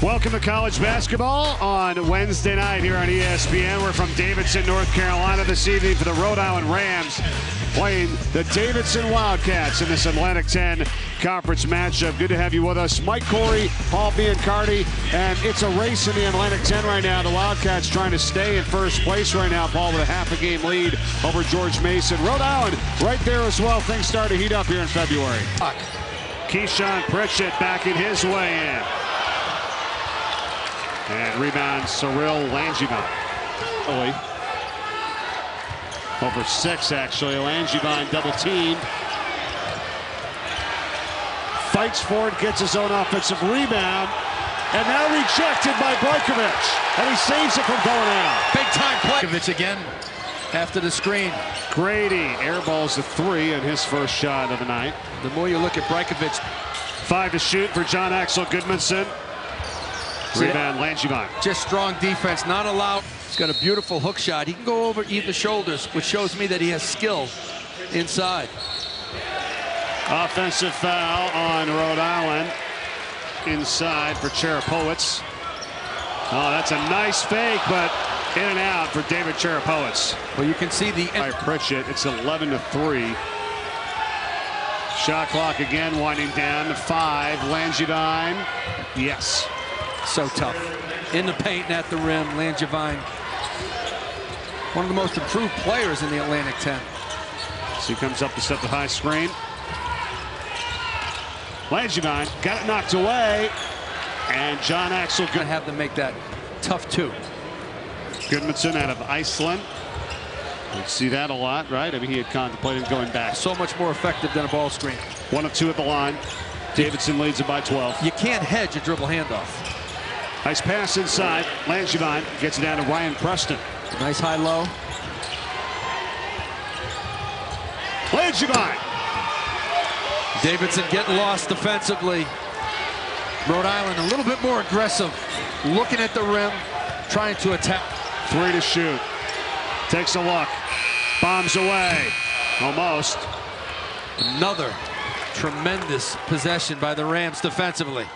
Welcome to college basketball on Wednesday night here on ESPN. We're from Davidson, North Carolina this evening for the Rhode Island Rams playing the Davidson Wildcats in this Atlantic 10 conference matchup. Good to have you with us. Mike Corey, Paul Biancardi, and it's a race in the Atlantic 10 right now. The Wildcats trying to stay in first place right now, Paul, with a half-a-game lead over George Mason. Rhode Island right there as well. Things start to heat up here in February. Keyshawn Pritchett backing his way in. And rebound, Cyril Langevine. Over 6, actually. Langevine double teamed. Fights for it, gets his own offensive rebound. And now rejected by Brajkovic. And he saves it from going out. Big time play. Brajkovic again after the screen. Grady airballs the 3 in his first shot of the night. The more you look at Brajkovic. 5 to shoot for John Axel Goodmanson. Rebound, Langevine. Just strong defense, not allowed. He's got a beautiful hook shot. He can go over either shoulders, which shows me that he has skill inside. Offensive foul on Rhode Island. Inside for Cherapowicz. Oh, that's a nice fake, but in and out for David Cherapowicz. Well, you can see the by Pritchett. It's 11 to 3. Shot clock again winding down to 5. Langevine. Yes. So tough. In the paint and at the rim, Langevine. One of the most improved players in the Atlantic 10. So he comes up to set the high screen. Langevine got it knocked away. And John Axel gonna have to make that tough 2. Goodmanson out of Iceland. We see that a lot, right? I mean, he had contemplated going back. So much more effective than a ball screen. 1 of 2 at the line. Davidson leads it by 12. You can't hedge a dribble handoff. Nice pass inside. Langevine gets it down to Ryan Preston. Nice high-low. Langevine. Davidson getting lost defensively. Rhode Island a little bit more aggressive. Looking at the rim, trying to attack. 3 to shoot. Takes a look. Bombs away. Almost. Another tremendous possession by the Rams defensively.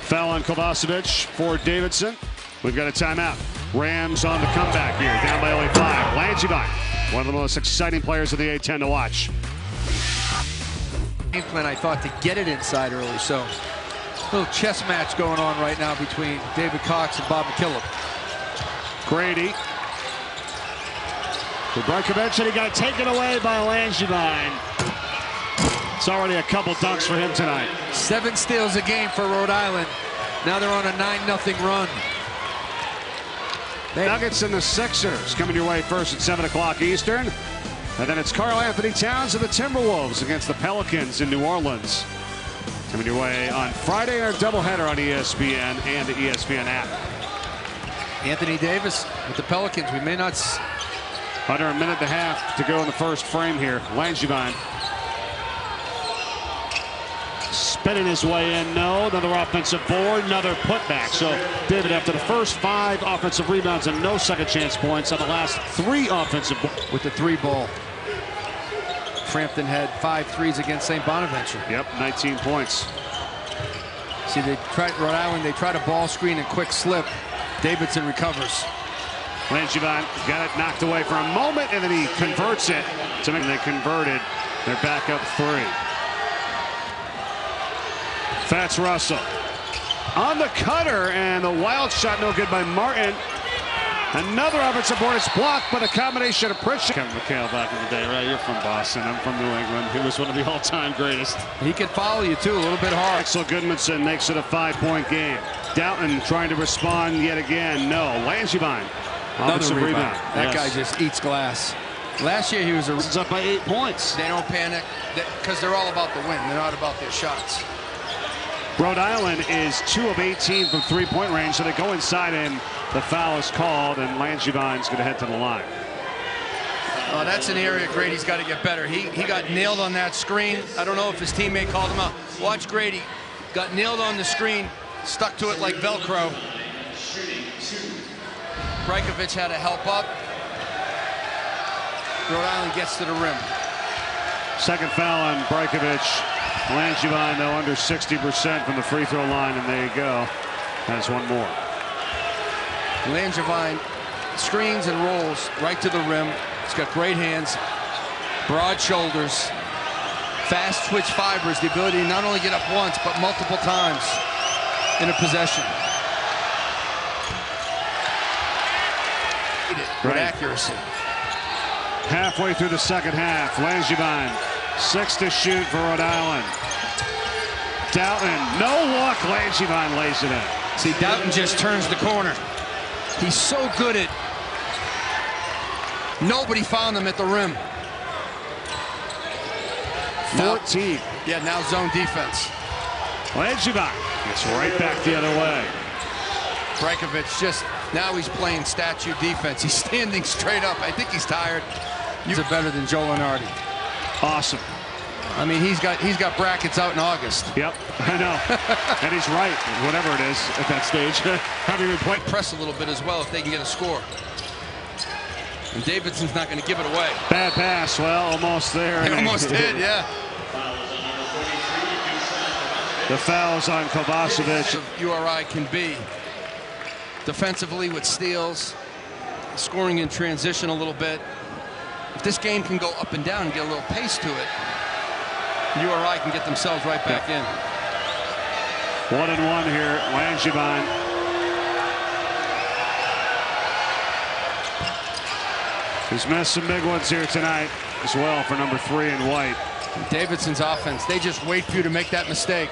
Foul on Kovacevic for Davidson. We've got a timeout. Rams on the comeback here, down by only 5. Langevine, one of the most exciting players of the A-10 to watch. Game plan, I thought, to get it inside early. So, a little chess match going on right now between David Cox and Bob McKillop. Grady. For Brajkovic, and he got taken away by Langevine. It's already a couple dunks for him tonight. 7 steals a game for Rhode Island. Now they're on a 9-0 run. Nuggets and the Sixers coming your way first at 7 o'clock Eastern. And then it's Karl Anthony Towns and the Timberwolves against the Pelicans in New Orleans. Coming your way on Friday, our doubleheader on ESPN and the ESPN app. Anthony Davis with the Pelicans. We may not... Under a minute and a half to go in the first frame here. Langevine. Spinning his way in, no. Another offensive board, another putback. So, David, after the first 5 offensive rebounds and no second chance points on the last 3 offensive with the 3 ball. Frampton had 5 threes against St. Bonaventure. Yep, 19 points. See, they tried Rhode Island, they tried a ball screen and quick slip. Davidson recovers. Langevine got it knocked away for a moment, and then he converts it. So they converted. They're back up 3. Fats Russell on the cutter, and the wild shot no good by Martin. Another offensive board. It's blocked, but a combination of Pritchett. Kevin McHale back in the day, right? You're from Boston. I'm from New England. He was one of the all-time greatest. He can follow you, too, a little bit hard. Axel Goodmanson makes it a 5-point game. Doughton trying to respond yet again. No. Langevine. Another rebound. That guy just eats glass. Last year, he was up by 8 points. They don't panic because they're all about the win. They're not about their shots. Rhode Island is 2 of 18 from 3-point range, so they go inside him. The foul is called, and Langevine's going to head to the line. Oh, that's an area Grady's got to get better. He got nailed on that screen. I don't know if his teammate called him out. Watch Grady. Got nailed on the screen, stuck to it like Velcro. Brajkovic had to help up. Rhode Island gets to the rim. Second foul on Brajkovic. Langevine, though, under 60% from the free throw line, and there you go. Has one more. Langevine screens and rolls right to the rim. He's got great hands, broad shoulders, fast twitch fibers, the ability to not only get up once, but multiple times in a possession. With accuracy. Halfway through the second half, Langevine, 6 to shoot for Rhode Island. Doughton, no look, Langevine lays it in. See, Doughton just turns the corner. He's so good at, nobody found him at the rim. 14. Now zone defense. Langevine gets right back the other way. Brajkovic just, now he's playing statue defense. He's standing straight up. I think he's tired. He's better than Joe Lenardi. Awesome. I mean, he's got brackets out in August. Yep, I know. And he's right, whatever it is at that stage. Having been playing. Press a little bit as well if they can get a score. And Davidson's not going to give it away. Bad pass, well, almost there. He almost did, yeah. The foul's on Kovacevic. URI can be defensively with steals, scoring in transition a little bit. If this game can go up and down and get a little pace to it, URI can get themselves right back in. 1-1 here, Langevine. He's missed some big ones here tonight as well for number 3 in white. Davidson's offense, they just wait for you to make that mistake.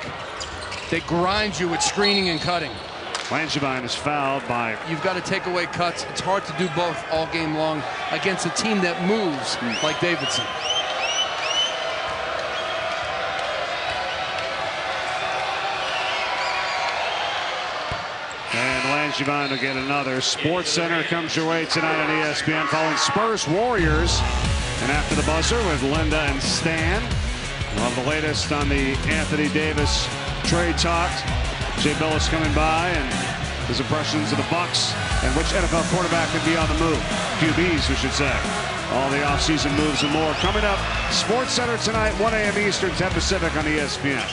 They grind you with screening and cutting. Langevine is fouled by... You've got to take away cuts. It's hard to do both all game long against a team that moves like Davidson. And Langevine will get another. Sports Center comes your way tonight on ESPN following Spurs Warriors. And after the buzzer with Linda and Stan. We'll have the latest on the Anthony Davis trade talk. Jay Billis coming by and his impressions of the Bucks and which NFL quarterback could be on the move. QBs, we should say. All the offseason moves and more coming up. Sports Center tonight, 1 a.m. Eastern, 10 Pacific on ESPN.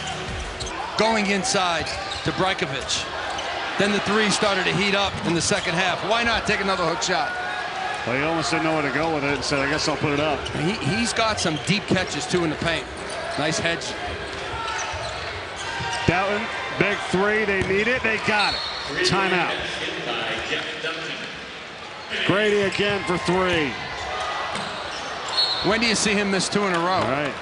Going inside to Brajkovic. Then the three started to heat up in the second half. Why not take another hook shot? Well, he almost didn't know where to go with it and said, I guess I'll put it up. He's got some deep catches, too, in the paint. Nice hedge. Doughton, big three. They need it. They got it. Timeout. Grady again for 3. When do you see him miss 2 in a row? All right.